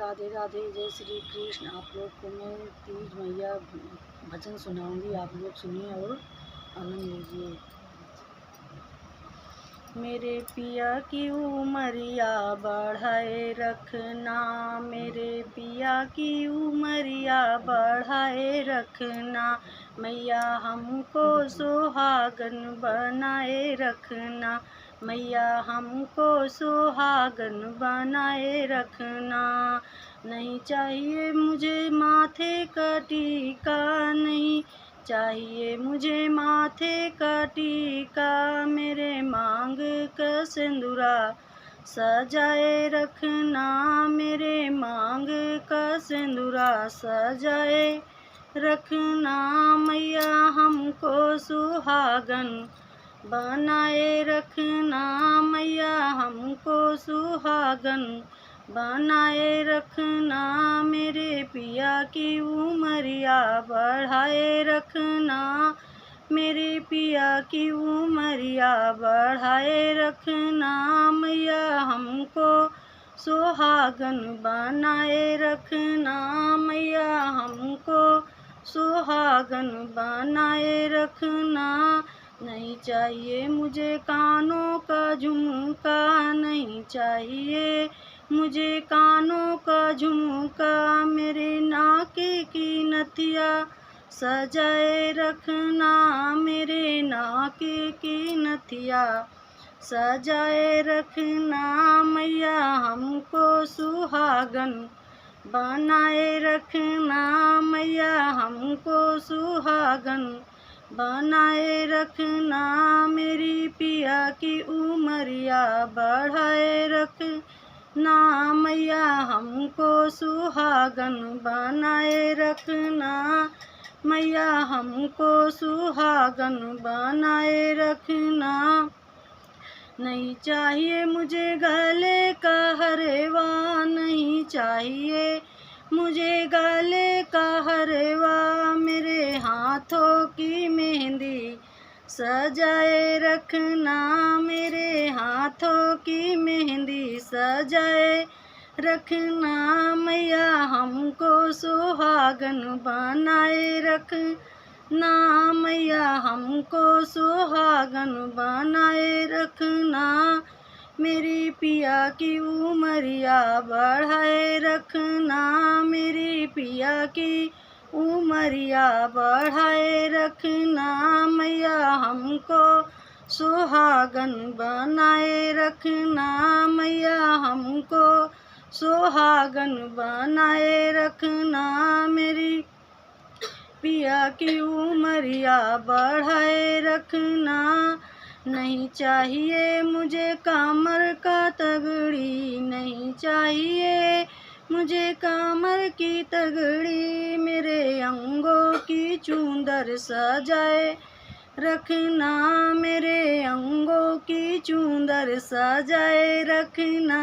राधे राधे, जय श्री कृष्ण। आप लोग को मैं तीज मैया भजन सुनाऊंगी, आप लोग सुनिए और आनंद लीजिए। मेरे पिया की उमरिया बढ़ाए रखना, मेरे पिया की उमरिया बढ़ाए रखना, मैया हमको सुहागन बनाए रखना, मैया हमको सुहागन बनाए रखना। नहीं चाहिए मुझे माथे का टीका, नहीं चाहिए मुझे माथे का टीका, मेरे मांग का सिंदूरा सजाए रखना, मेरे मांग का सिंदूरा सजाए रखना, मैया हमको सुहागन बनाए रखना, मैया हमको सुहागन बनाए रखना, मेरे पिया की उमरिया बढ़ाए रखना, मेरे पिया की उमरिया बढ़ाए रखना, मैया हमको सुहागन बनाए रखना, मैया हमको सुहागन बनाए रखना। नहीं चाहिए मुझे कानों का झुमका, नहीं चाहिए मुझे कानों का झुमका, मेरे नाक की नथिया सजाए रखना, मेरे नाक की नथिया सजाए रखना, मैया हमको सुहागन बनाए रखना, मैया हमको सुहागन बनाए रखना, मेरी पिया की उमरिया बढ़ाए रखना, मैया हमको सुहागन बनाए रखना, मैया हमको सुहागन बनाए रखना। नहीं चाहिए मुझे गले का हरवा, नहीं चाहिए मुझे गले का हरवा, मेरे हाथों की मेहंदी सजाए रखना, मेरे हाथों की मेहंदी सजाए रखना, मैया हमको सुहागन बनाए रखना, मैया हमको सुहागन बनाए रखना, मेरी पिया की उमरिया बढ़ाए रखना, मेरी पिया की उमरिया बढ़ाए रखना, मैया हमको सुहागन बनाए रखना, मैया हमको सुहागन बनाए रखना, मेरी पिया की उमरिया बढ़ाए रखना। नहीं चाहिए मुझे कमर का तगड़ी, नहीं चाहिए मुझे कमर की तगड़ी, मेरे अंगों की चूंदर सजाए रखना, मेरे अंगों की चूंदर सजाए रखना,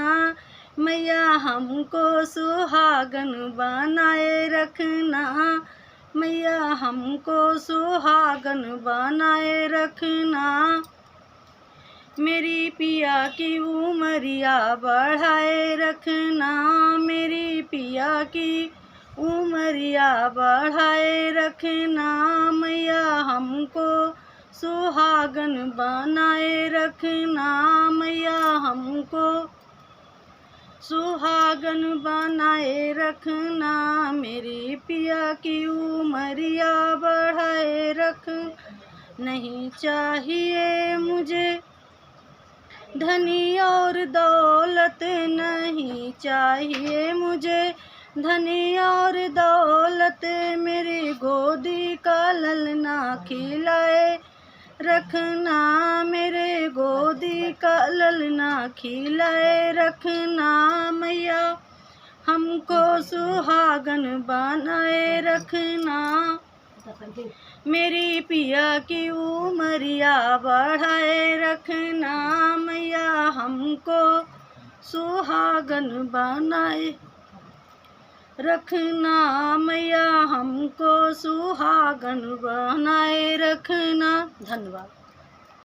मैया हमको सुहागन बनाए रखना, मैया हमको सुहागन बनाए रखना, मेरी पिया की उमरिया बढ़ाए रखना, मेरी पिया की उमरिया बढ़ाए रखना, मैया हमको सुहागन बनाए रखना, मैया हमको सुहागन बनाए रखना, मेरी पिया की उमरिया बढ़ाए रख। नहीं चाहिए मुझे धनी और दौलत, नहीं चाहिए मुझे धनी और दौलत, मेरी गोदी का ललना खिलाए रखना, मेरे गोदी का ललना खिलाए रखना, मैया हमको सुहागन बनाए रखना, मेरी पिया की उमरिया बढ़ाए रखना, मैया हमको सुहागन बनाए रखना, मैया हमको सुहागन बनाए रखना। धन्यवाद।